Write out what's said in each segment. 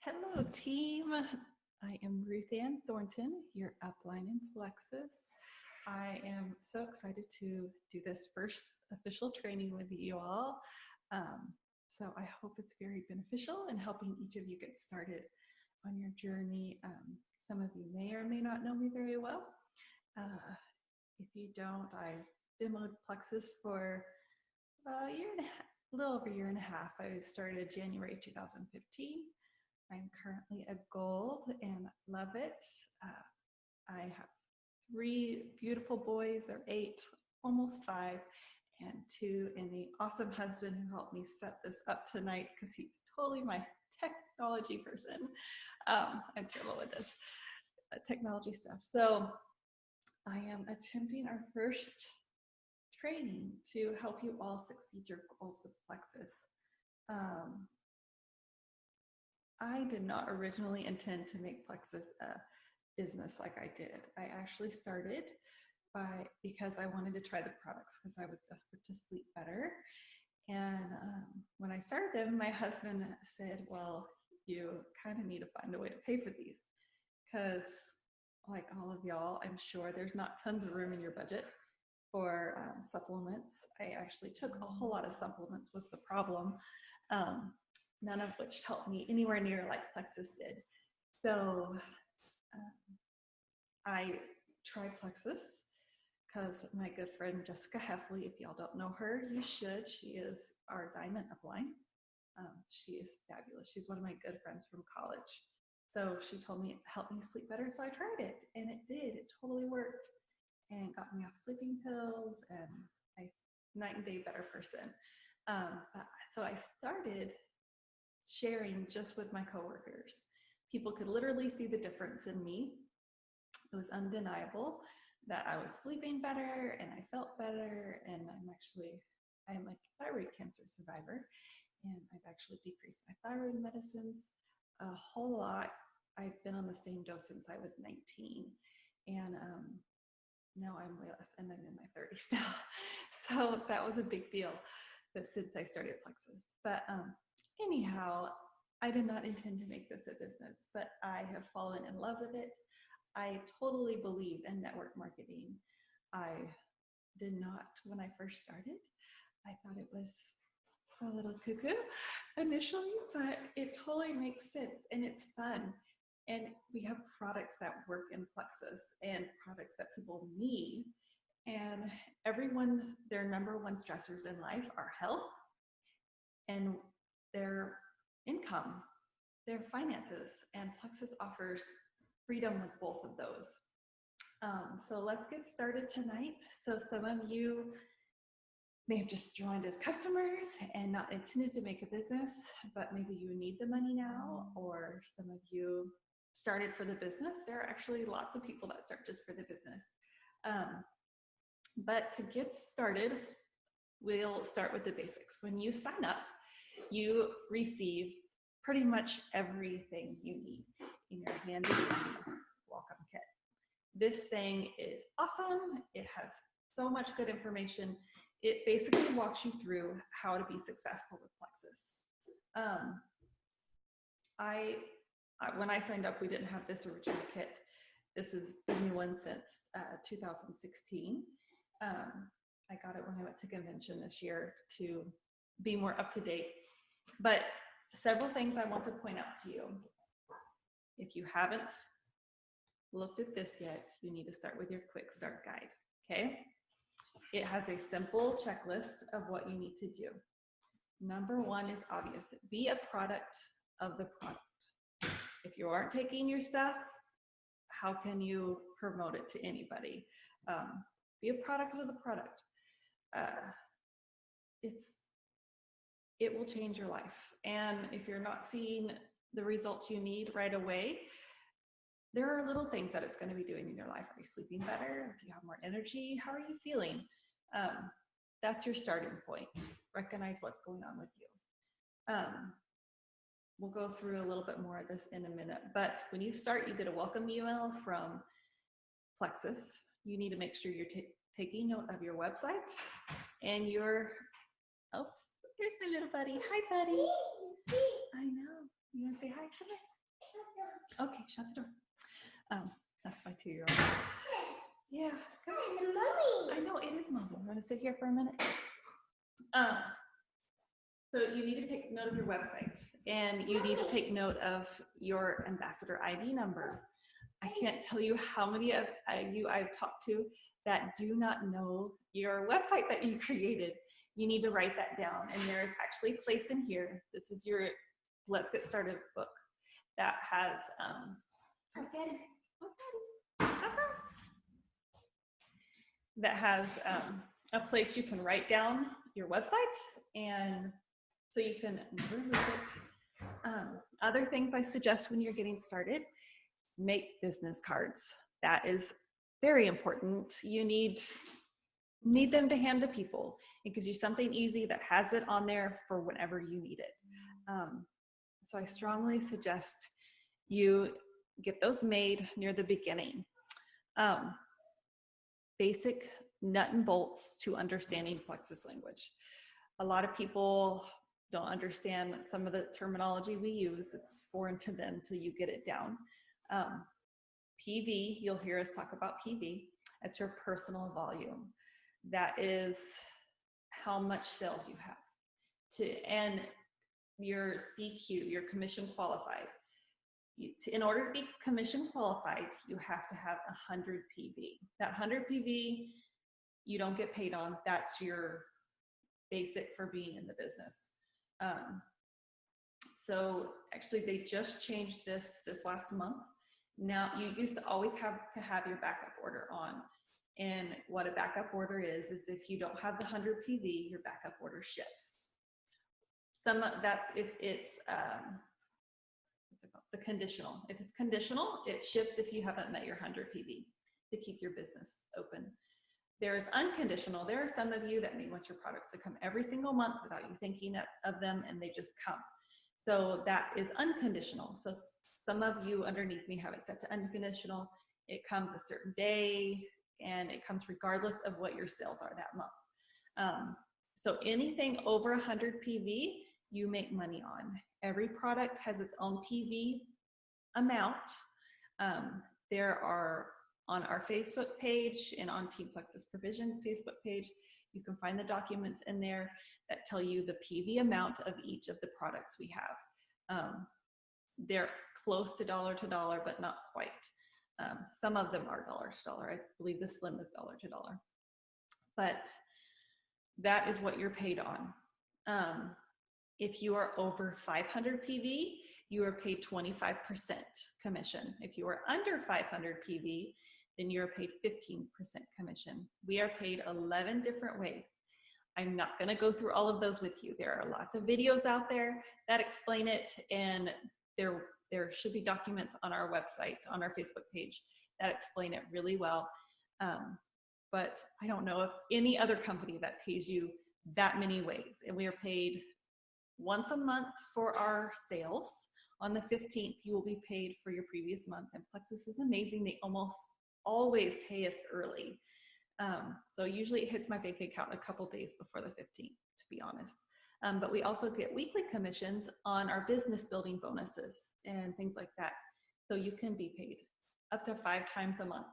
Hello, team. I am Ruth Ann Thornton, your upline in Plexus. I am so excited to do this first official training with you all. So I hope it's very beneficial in helping each of you get started on your journey. Some of you may or may not know me very well. If you don't, I demoed Plexus for a year and a half, a little over a year and a half. I started January 2015. I'm currently a gold and love it. I have 3 beautiful boys, they're 8, almost 5, and 2, and the awesome husband who helped me set this up tonight because he's totally my technology person. I'm terrible with this technology stuff. So I am attempting our first training to help you all succeed your goals with Plexus. I did not originally intend to make Plexus a business like I did. I actually started because I wanted to try the products because I was desperate to sleep better. And when I started them, my husband said, well, you kind of need to find a way to pay for these because like all of y'all, I'm sure there's not tons of room in your budget for supplements. I actually took a whole lot of supplements was the problem. None of which helped me anywhere near like Plexus did. So I tried Plexus because my good friend Jessica Heffley, if y'all don't know her, you should. She is our diamond upline. She is fabulous. She's one of my good friends from college. So she told me it helped me sleep better, so I tried it, and it did. It totally worked and got me off sleeping pills, and I night and day better person. So I started sharing just with my coworkers. People could literally see the difference in me. It was undeniable that I was sleeping better and I felt better, and I'm a thyroid cancer survivor, and I've actually decreased my thyroid medicines a whole lot. I've been on the same dose since I was 19, and now I'm way less, and I'm in my 30s now. So that was a big deal since I started Plexus. But anyhow, I did not intend to make this a business, but I have fallen in love with it. I totally believe in network marketing. I did not, when I first started, I thought it was a little cuckoo initially, but it totally makes sense and it's fun. And we have products that work in Plexus and products that people need. And everyone, their number one stressors in life are health and their income, their finances, and Plexus offers freedom with both of those. So let's get started tonight. So some of you may have just joined as customers and not intended to make a business, but maybe you need the money now, or some of you started for the business. There are actually lots of people that start just for the business. But to get started, we'll start with the basics. When you sign up, you receive pretty much everything you need in your handy welcome kit. This thing is awesome. It has so much good information. It basically walks you through how to be successful with Plexus. When I signed up, we didn't have this original kit. This is the new one since 2016. I got it when I went to convention this year to be more up to date. But several things I want to point out to you. If you haven't looked at this yet, you need to start with your quick start guide, okay? It has a simple checklist of what you need to do. Number 1 is obvious. Be a product of the product. If you aren't taking your stuff, how can you promote it to anybody? Be a product of the product. It will change your life. And if you're not seeing the results you need right away, there are little things that it's going to be doing in your life. Are you sleeping better? Do you have more energy? How are you feeling? That's your starting point. Recognize what's going on with you. We'll go through a little bit more of this in a minute, but when you start, you get a welcome email from Plexus. You need to make sure you're taking note of your website and oops, here's my little buddy. Hi, buddy. I know. You want to say hi? hi, come here. Okay, shut the door. That's my 2-year-old. Yeah, come here. Mommy. I know, it is mommy. You want to sit here for a minute? So you need to take note of your website, and you need to take note of your ambassador ID number. I can't tell you how many of you I've talked to that do not know your website that you created. You need to write that down, and there is actually a place in here. This is your Let's Get Started book that has that has a place you can write down your website, and so you can never lose it. Other things I suggest when you're getting started: make business cards. That is very important. You need them to hand to people. It gives you something easy that has it on there for whenever you need it. So I strongly suggest you get those made near the beginning. Basic nut and bolts to understanding Plexus language. A lot of people don't understand some of the terminology we use. It's foreign to them till you get it down. PV, you'll hear us talk about PV. That's your personal volume. That is how much sales you have. And your CQ, your commission qualified. In order to be commission qualified, you have to have 100 PV. That 100 PV, you don't get paid on. That's your basic for being in the business. So actually, they just changed this last month. Now, you used to always have to have your backup order on. And what a backup order is if you don't have the 100 PV, your backup order ships. That's if it's the conditional. If it's conditional, it ships if you haven't met your 100 PV to keep your business open. There's unconditional. There are some of you that may want your products to come every single month without you thinking of them, and they just come. So that is unconditional. So some of you underneath me have it set to unconditional. It comes a certain day, and it comes regardless of what your sales are that month. So anything over 100 PV, you make money on. Every product has its own PV amount. There are on our Facebook page and on Team Plexus Provision Facebook page, you can find the documents in there that tell you the PV amount of each of the products we have. They're close to dollar, but not quite. Some of them are dollar to dollar. I believe the Slim is dollar to dollar. But that is what you're paid on. If you are over 500 PV, you are paid 25% commission. If you are under 500 PV, then you're paid 15% commission. We are paid 11 different ways. I'm not gonna go through all of those with you. There are lots of videos out there that explain it, and there should be documents on our website, on our Facebook page, that explain it really well. But I don't know of any other company that pays you that many ways. And we are paid once a month for our sales. On the 15th, you will be paid for your previous month. And Plexus is amazing. They almost always pay us early. So usually it hits my bank account a couple days before the 15th, to be honest. But we also get weekly commissions on our business building bonuses and things like that. So you can be paid up to 5 times a month,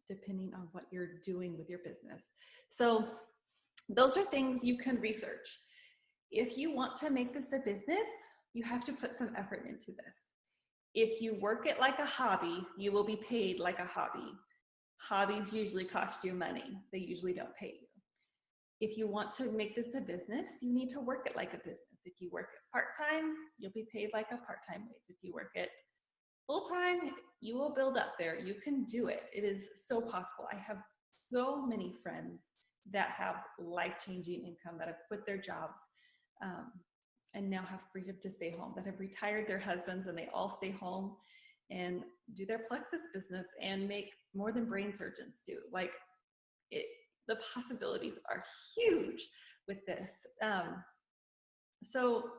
depending on what you're doing with your business. So those are things you can research. If you want to make this a business, you have to put some effort into this. If you work it like a hobby, you will be paid like a hobby. Hobbies usually cost you money. They usually don't pay you. If you want to make this a business, you need to work it like a business. If you work it part-time, you'll be paid like a part-time wage. If you work it full-time, you will build up there. You can do it. It is so possible. I have so many friends that have life-changing income, that have quit their jobs and now have freedom to stay home, that have retired their husbands and they all stay home and do their Plexus business and make more than brain surgeons do. Like, the possibilities are huge with this. So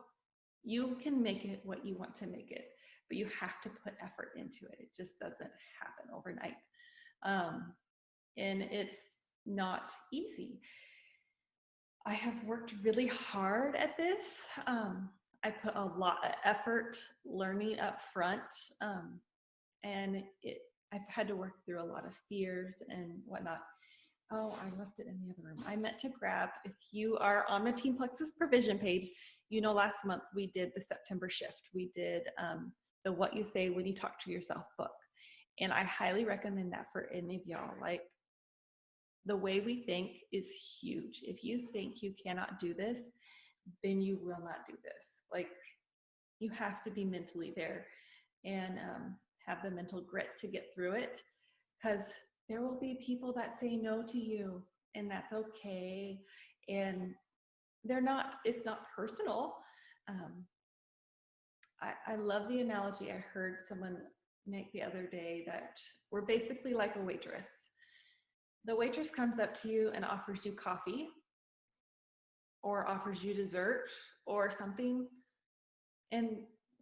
you can make it what you want to make it, but you have to put effort into it. It just doesn't happen overnight. And it's not easy. I have worked really hard at this. I put a lot of effort learning up front. And I've had to work through a lot of fears and whatnot. Oh, I left it in the other room. I meant to grab, if you are on the Team Plexus provision page, you know, last month we did the September shift. We did the What You Say When You Talk to Yourself book. And I highly recommend that for any of y'all. Like, the way we think is huge. If you think you cannot do this, then you will not do this. Like, you have to be mentally there and have the mental grit to get through it, because there will be people that say no to you, and that's okay. And it's not personal. I love the analogy I heard someone make the other day, that we're basically like a waitress. The waitress comes up to you and offers you coffee or offers you dessert or something, and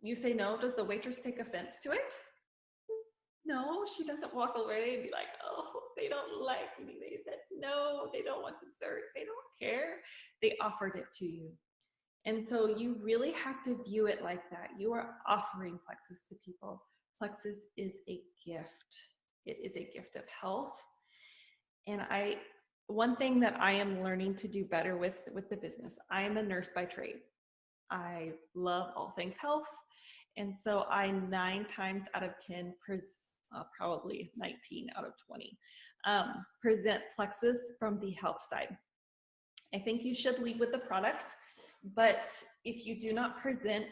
you say no. Does the waitress take offense to it? No, she doesn't walk away and be like, oh, they don't like me. They said no, they don't want dessert. They don't care. They offered it to you. And so you really have to view it like that. You are offering Plexus to people. Plexus is a gift. It is a gift of health. And one thing that I am learning to do better with the business, I am a nurse by trade. I love all things health. And so I 9 times out of 10, probably 19 out of 20, present Plexus from the health side. I think you should lead with the products, but if you do not present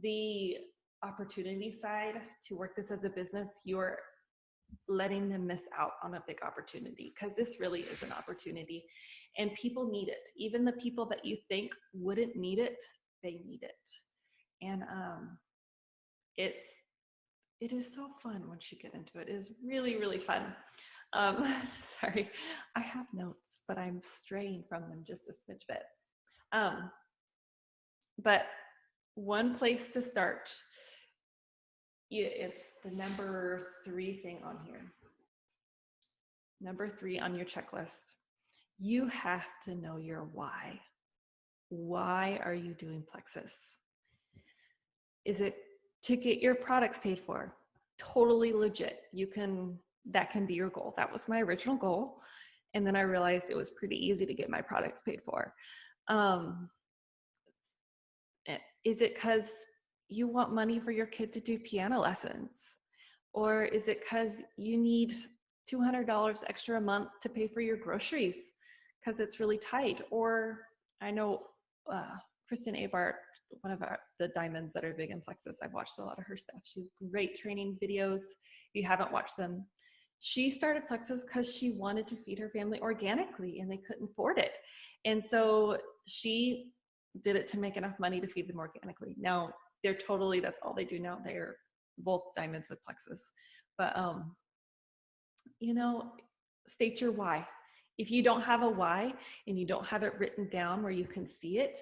the opportunity side to work this as a business, you're letting them miss out on a big opportunity, because this really is an opportunity and people need it. Even the people that you think wouldn't need it, they need it. And it is so fun once you get into it. It is really, really fun. Sorry, I have notes, but I'm straying from them just a smidge bit. But one place to start, it's the number 3 thing on here. Number 3 on your checklist. You have to know your why. Why are you doing Plexus? Is it to get your products paid for? Totally legit. That can be your goal. That was my original goal. And then I realized it was pretty easy to get my products paid for. Is it because you want money for your kid to do piano lessons? Or is it because you need $200 extra a month to pay for your groceries because it's really tight? Or I know Kristen Abart, one of the diamonds that are big in Plexus, I've watched a lot of her stuff. She's great training videos. If you haven't watched them, she started Plexus because she wanted to feed her family organically and they couldn't afford it. And so she did it to make enough money to feed them organically. Now that's all they do now. They're both diamonds with Plexus. But, state your why. If you don't have a why and you don't have it written down where you can see it,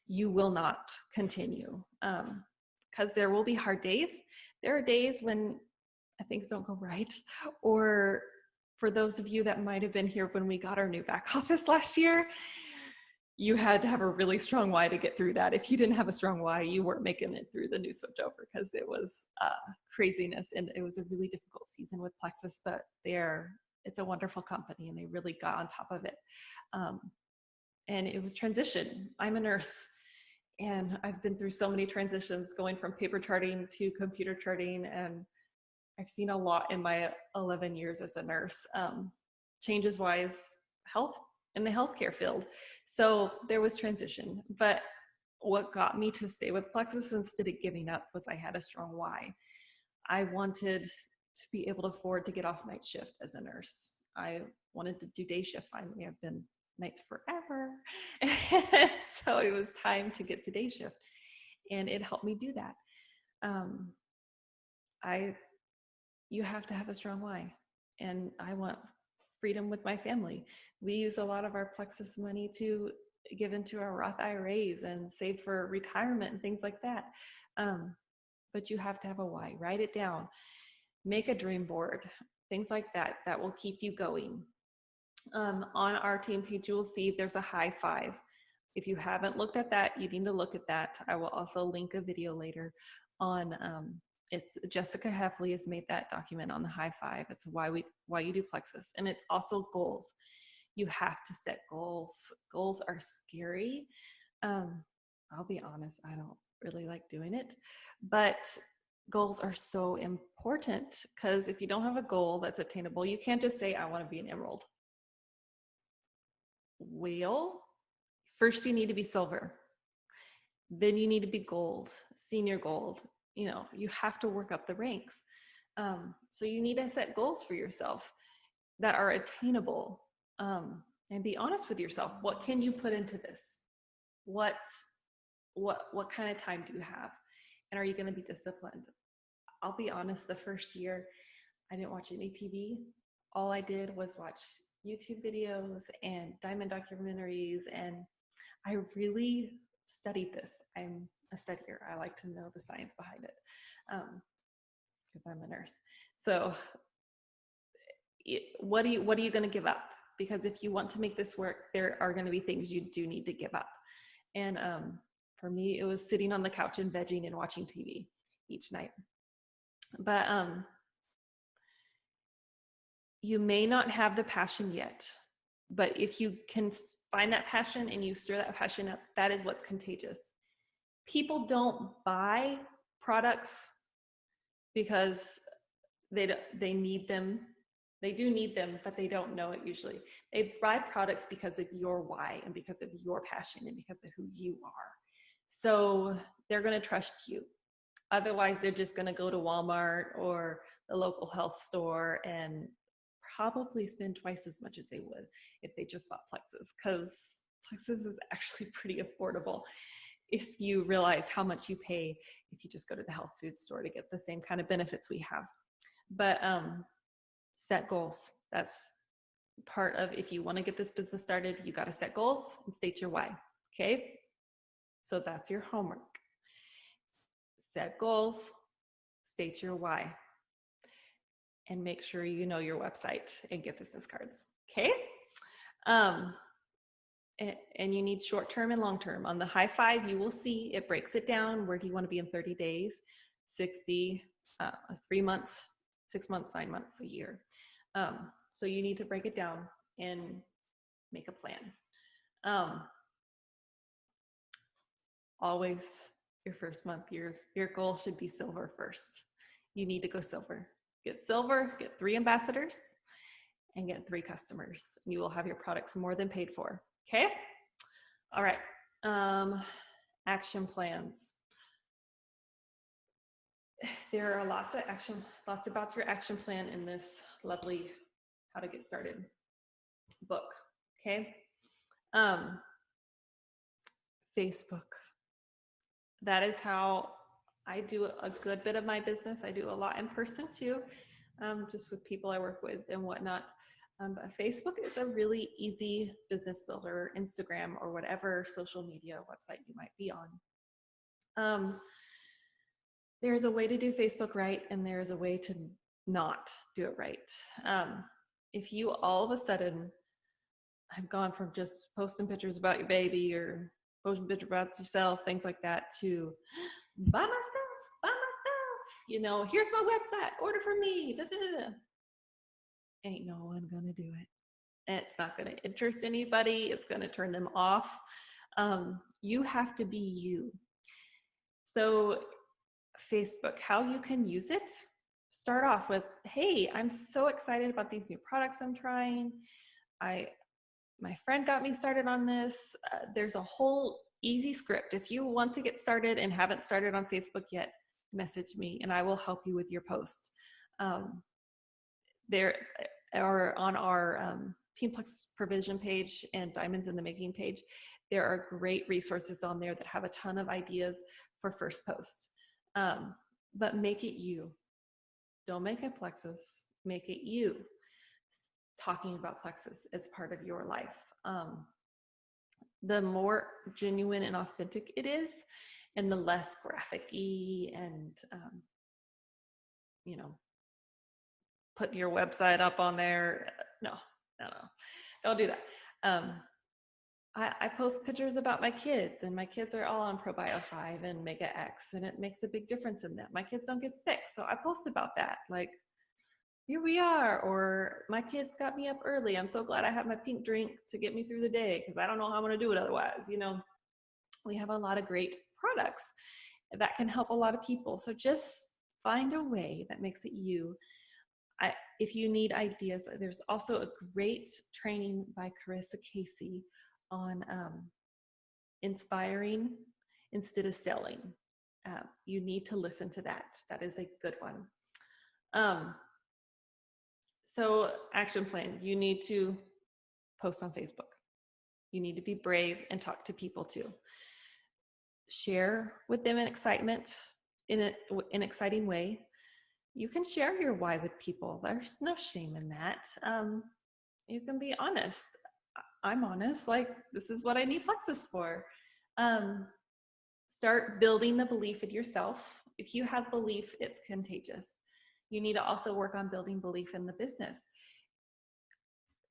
you will not continue. Because there will be hard days. There are days when things don't go right. Or for those of you that might have been here when we got our new back office last year, you had to have a really strong why to get through that. If you didn't have a strong why, you weren't making it through the new switchover, because it was craziness, and it was a really difficult season with Plexus, but it's a wonderful company and they really got on top of it. And it was transition. I'm a nurse and I've been through so many transitions, going from paper charting to computer charting, and I've seen a lot in my 11 years as a nurse, changes wise, health in the healthcare field. So there was transition, but what got me to stay with Plexus instead of giving up was I had a strong why. I wanted to be able to afford to get off night shift as a nurse. I wanted to do day shift finally. I've been nights forever. So it was time to get to day shift, and it helped me do that. You have to have a strong why, and I want freedom with my family. We use a lot of our Plexus money to give into our Roth IRAs and save for retirement and things like that. But you have to have a why. Write it down. Make a dream board. Things like that will keep you going. On our team page, you will see there's a high 5. If you haven't looked at that, you need to look at that. I will also link a video later on, it's Jessica Heffley has made that document on the high five. It's why you do Plexus. And it's also goals. You have to set goals. Goals are scary. I'll be honest, I don't really like doing it, but goals are so important, because if you don't have a goal that's attainable, you can't just say, I want to be an emerald. Well, first you need to be silver. Then you need to be gold, senior gold. You know, you have to work up the ranks. So you need to set goals for yourself that are attainable, and be honest with yourself. What can you put into this? What kind of time do you have? And are you going to be disciplined? I'll be honest, the first year I didn't watch any TV. All I did was watch YouTube videos and diamond documentaries, and I really studied this. I'm a studier. I like to know the science behind it, because I'm a nurse. So what are you going to give up? Because if you want to make this work, there are going to be things you do need to give up. And for me, it was sitting on the couch and vegging and watching TV each night. But you may not have the passion yet, but if you can find that passion and you stir that passion up, that is what's contagious. People don't buy products because they need them. They do need them, but they don't know it usually. They buy products because of your why and because of your passion and because of who you are. So they're going to trust you. Otherwise, they're just going to go to Walmart or the local health store and probably spend twice as much as they would if they just bought Plexus, because Plexus is actually pretty affordable if you realize how much you pay if you just go to the health food store to get the same kind of benefits we have. But set goals. That's part of, if you want to get this business started, you got to set goals and state your why. Okay, so that's your homework. Set goals, state your why, and make sure you know your website and get business cards. Okay, and you need short-term and long-term. On the high five, you will see it breaks it down. Where do you want to be in 30 days, 60, 3 months, 6 months, 9 months, a year. So you need to break it down and make a plan. Always your first month, your goal should be silver first. You need to go silver. Get silver, get 3 ambassadors, and get 3 customers. And you will have your products more than paid for. Okay? All right. Action plans. There are lots about your action plan in this lovely How to Get Started book. Okay. Facebook. That is how I do a good bit of my business. I do a lot in person too, just with people I work with and whatnot. But Facebook is a really easy business builder, Instagram or whatever social media website you might be on. There's a way to do Facebook right, and there's a way to not do it right. If you all of a sudden have gone from just posting pictures about your baby or posting pictures about yourself, things like that, to buy my stuff, you know, here's my website, order from me, da, da, da. Ain't no one gonna do it. It's not gonna interest anybody. It's gonna turn them off. You have to be you. So Facebook, how you can use it, start off with, hey, I'm so excited about these new products I'm trying. My friend got me started on this. There's a whole easy script. If you want to get started and haven't started on Facebook yet, message me and I will help you with your post. There are on our Team Plexus provision page and Diamonds in the Making page, there are great resources on there that have a ton of ideas for first posts. But make it you. Don't make it Plexus, make it you. Talking about Plexus as part of your life. The more genuine and authentic it is, and the less graphic-y and, you know, putting your website up on there. No, don't do that. I post pictures about my kids, and my kids are all on Probio 5 and Mega X, and it makes a big difference in them. My kids don't get sick, so I post about that. Like, here we are, or my kids got me up early. I'm so glad I have my pink drink to get me through the day because I don't know how I'm going to do it otherwise. You know, we have a lot of great products that can help a lot of people. So just find a way that makes it you. If you need ideas, there's also a great training by Carissa Casey on inspiring instead of selling. You need to listen to that. That is a good one. So action plan, you need to post on Facebook. You need to be brave and talk to people too. Share with them in excitement, in an exciting way. You can share your why with people. There's no shame in that. You can be honest. I'm honest, like, this is what I need Plexus for. Start building the belief in yourself. If you have belief, it's contagious. You need to also work on building belief in the business.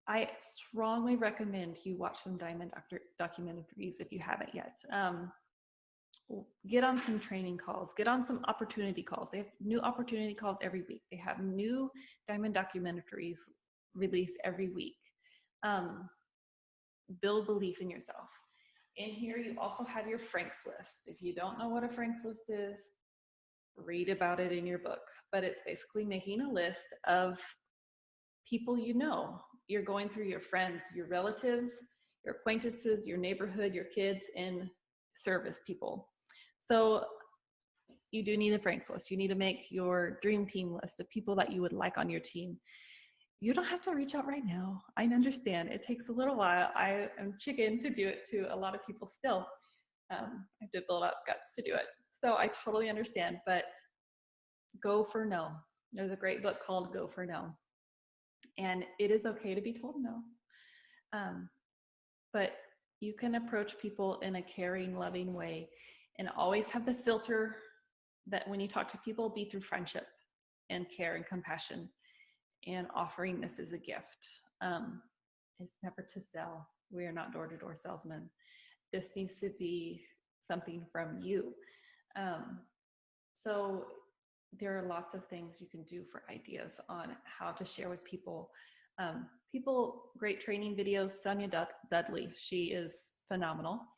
I strongly recommend you watch some Diamond documentaries if you haven't yet. Get on some training calls, get on some opportunity calls. They have new opportunity calls every week. They have new Diamond documentaries released every week. Build belief in yourself. In here, you also have your Franks list. If you don't know what a Franks list is, read about it in your book. But it's basically making a list of people you know. You're going through your friends, your relatives, your acquaintances, your neighborhood, your kids, and service people. So you do need a Franks list. You need to make your dream team list of people that you would like on your team. You don't have to reach out right now. I understand it takes a little while. I am chicken to do it to a lot of people still. I have to build up guts to do it. So I totally understand, but go for no. There's a great book called Go for No. And it is okay to be told no. But you can approach people in a caring, loving way and always have the filter that when you talk to people, be through friendship and care and compassion and offering this as a gift. It's never to sell. We are not door-to-door salesmen. This needs to be something from you. So there are lots of things you can do for ideas on how to share with people. Great training videos. Sonia Dudley, she is phenomenal.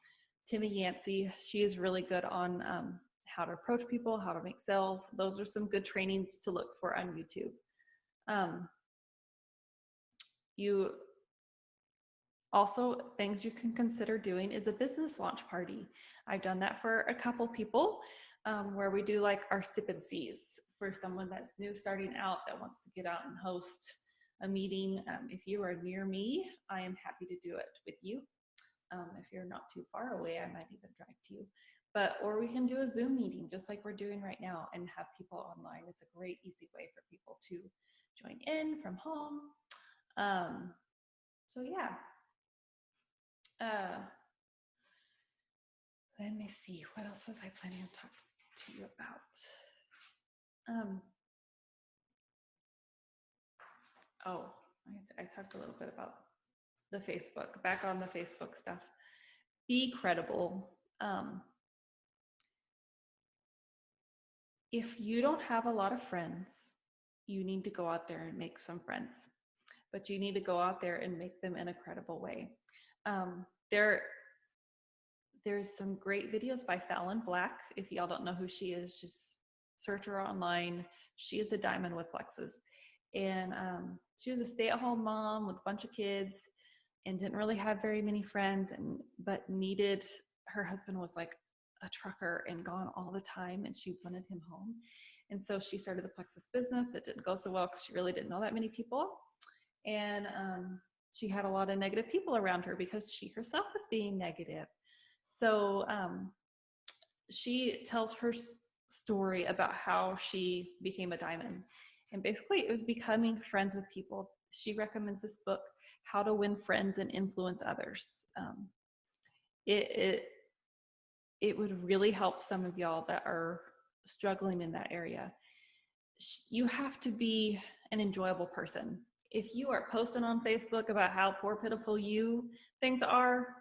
Timmy Yancey, she is really good on how to approach people, how to make sales. Those are some good trainings to look for on YouTube. You also, things you can consider doing is a business launch party. I've done that for a couple people where we do like our sip and sees for someone that's new starting out that wants to get out and host a meeting. If you are near me, I am happy to do it with you. If you're not too far away, I might even drive to you. Or we can do a Zoom meeting just like we're doing right now and have people online. It's a great, easy way for people to join in from home. So yeah. Let me see, what else was I planning on talking to you about? I talked a little bit about the Facebook, back on the Facebook stuff. Be credible. If you don't have a lot of friends, you need to go out there and make some friends, but you need to go out there and make them in a credible way. There's some great videos by Fallon Black. If y'all don't know who she is, just search her online. She is a diamond with Plexus. And she was a stay-at-home mom with a bunch of kids and didn't really have very many friends, but needed, her husband was like a trucker and gone all the time, and she wanted him home. And so she started the Plexus business. It didn't go so well because she really didn't know that many people. And she had a lot of negative people around her because she herself was being negative. So she tells her story about how she became a diamond. And basically it was becoming friends with people. She recommends this book, How to Win Friends and Influence Others. It would really help some of y'all that are struggling in that area. You have to be an enjoyable person. If you are posting on Facebook about how poor, pitiful things are,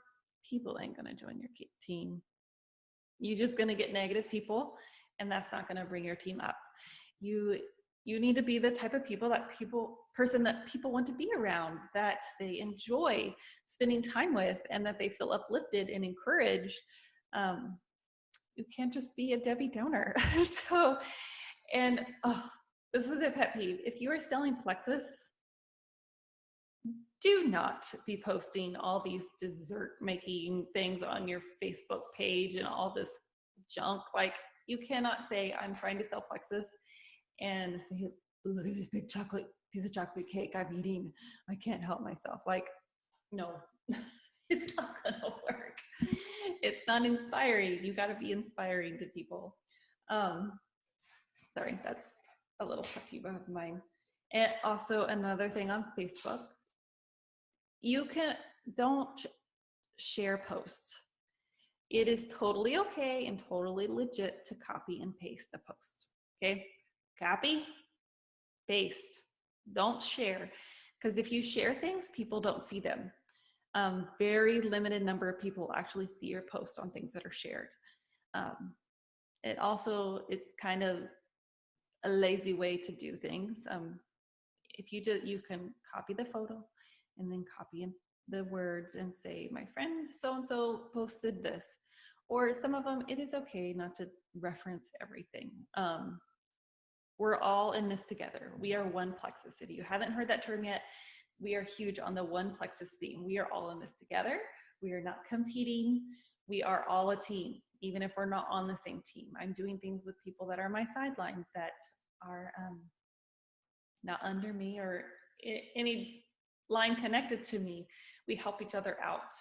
people ain't going to join your team. You're just going to get negative people, and that's not going to bring your team up. You need to be the type of person that people want to be around, that they enjoy spending time with, and that they feel uplifted and encouraged. You can't just be a Debbie Downer. So, and this is a pet peeve. If you are selling Plexus, do not be posting all these dessert making things on your Facebook page and all this junk. Like, you cannot say, I'm trying to sell Plexus, and say, look at this big piece of chocolate cake I'm eating. I can't help myself. Like, no, it's not gonna work. It's not inspiring. You gotta be inspiring to people. Sorry, that's a little pet peeve of mine. And also another thing on Facebook, don't share posts. It is totally okay and totally legit to copy and paste a post, okay? Copy, paste, don't share. Because if you share things, people don't see them. Very limited number of people actually see your post on things that are shared. It's kind of a lazy way to do things. If you can copy the photo and then copy the words and say, my friend so-and-so posted this. Or some of them, it is okay not to reference everything. We're all in this together. We are one Plexus. If you haven't heard that term yet, we are huge on the one Plexus theme. We are all in this together. We are not competing. We are all a team, even if we're not on the same team. I'm doing things with people that are my sidelines, that are not under me or any line connected to me. We help each other out.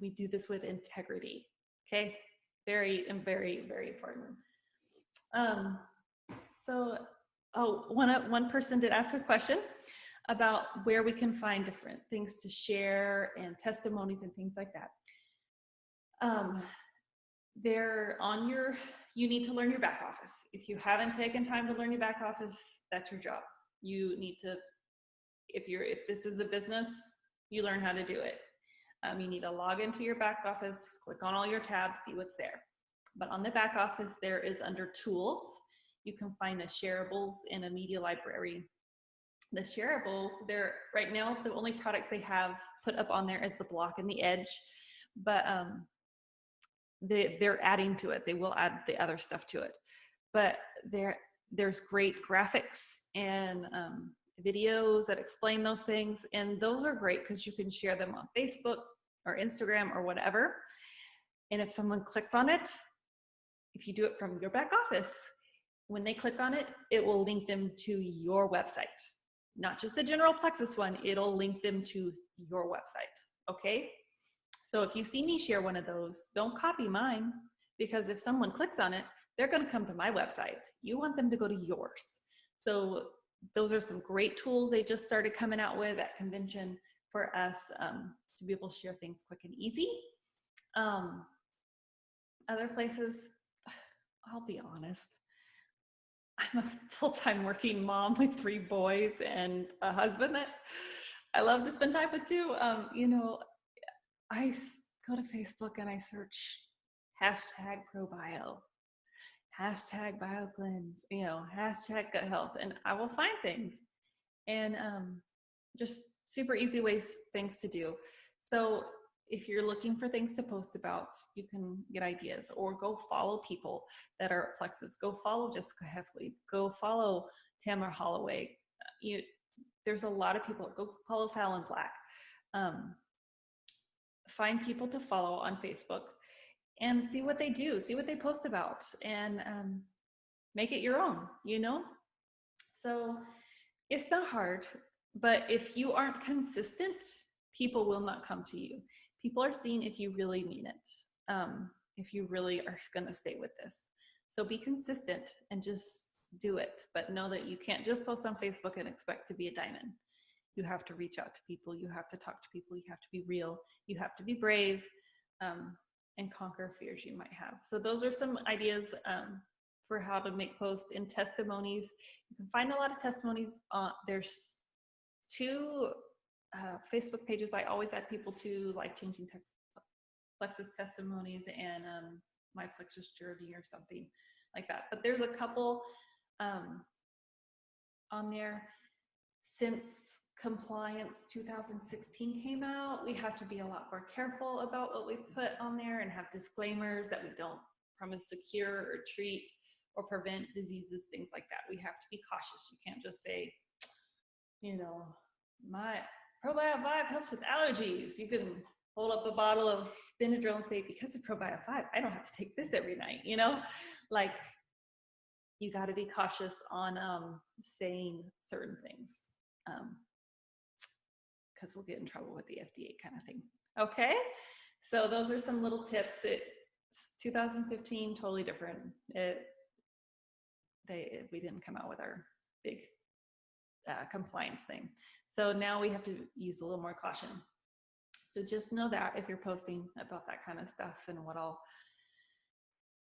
We do this with integrity, okay? Very, very, very important. One person did ask a question about where we can find different things to share and testimonies and things like that. You need to learn your back office. If you haven't taken time to learn your back office, that's your job. You need to, if this is a business, you learn how to do it. You need to log into your back office, click on all your tabs, see what's there. But on the back office, there is under tools, you can find the shareables in a media library. The shareables, they're right now, the only products they have put up on there is the block and the edge, but they're adding to it. They will add the other stuff to it. But there's great graphics and videos that explain those things, and those are great because you can share them on Facebook or Instagram or whatever. And if someone clicks on it, if you do it from your back office, when they click on it, it will link them to your website. Not just the general Plexus one, it'll link them to your website, okay? So if you see me share one of those, don't copy mine, because if someone clicks on it, they're gonna come to my website. You want them to go to yours. So those are some great tools they just started coming out with at convention for us to be able to share things quick and easy. Other places, I'll be honest, I'm a full-time working mom with 3 boys and a husband that I love to spend time with too. I go to Facebook and I search #ProBio, #BioCleanse, #Gut Health, and I will find things, and just super easy things to do. So if you're looking for things to post about, you can get ideas, or go follow people that are at Plexus. Go follow Jessica Heffley. Go follow Tamara Holloway. There's a lot of people. Go follow Fallon Black. Find people to follow on Facebook and see what they do, see what they post about, and make it your own, So it's not hard, but if you aren't consistent, people will not come to you. People are seeing if you really mean it, if you really are gonna stay with this. So be consistent and just do it, but know that you can't just post on Facebook and expect to be a diamond. You have to reach out to people, you have to talk to people, you have to be real, you have to be brave, and conquer fears you might have. So those are some ideas for how to make posts. In testimonies, you can find a lot of testimonies. There's 2 Facebook pages I always add people to, like changing text, Plexus testimonies and my Plexus journey or something like that. But there's a couple on there. Since compliance 2016 came out, we have to be a lot more careful about what we put on there and have disclaimers that we don't promise to cure or treat or prevent diseases, things like that. We have to be cautious. You can't just say, you know, my Probiotic 5 helps with allergies. You can hold up a bottle of Benadryl and say, because of Probiotic 5, I don't have to take this every night, you know? Like, you got to be cautious on saying certain things, because we'll get in trouble with the FDA kind of thing. Okay, so those are some little tips. 2015, totally different. We didn't come out with our big compliance thing. So now we have to use a little more caution. So just know that if you're posting about that kind of stuff and what all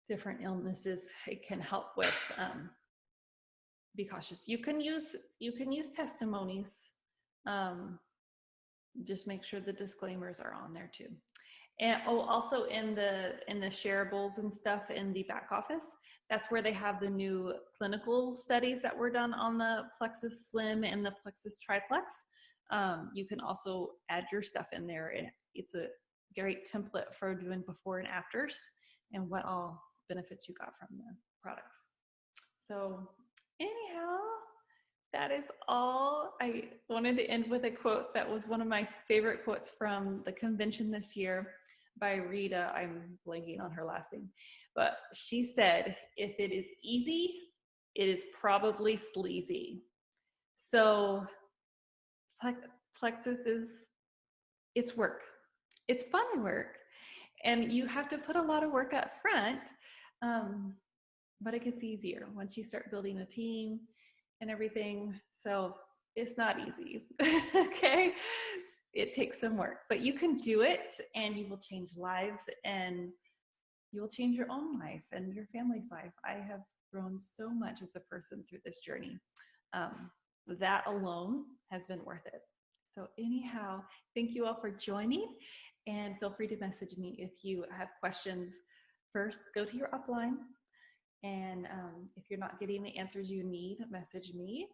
different illnesses it can help with, be cautious. You can use testimonies. Just make sure the disclaimers are on there too. And also in the shareables and stuff in the back office, that's where they have the new clinical studies that were done on the Plexus Slim and the Plexus Triplex. You can also add your stuff in there. It's a great template for doing before and afters and what all benefits you got from the products. So anyhow, that is all. I wanted to end with a quote that was one of my favorite quotes from the convention this year by Rita. I'm blanking on her last name, but she said, if it is easy, it is probably sleazy. So Plexus it's work. It's fun work. And you have to put a lot of work up front, but it gets easier once you start building a team and everything. So it's not easy, okay? It takes some work, but you can do it and you will change lives and you will change your own life and your family's life. I have grown so much as a person through this journey. That alone has been worth it. So anyhow, thank you all for joining and feel free to message me if you have questions. First, go to your upline. And if you're not getting the answers you need, message me.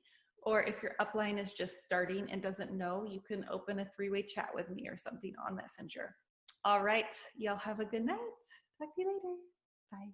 Or if your upline is just starting and doesn't know, you can open a 3-way chat with me or something on Messenger. All right, y'all have a good night. Talk to you later. Bye.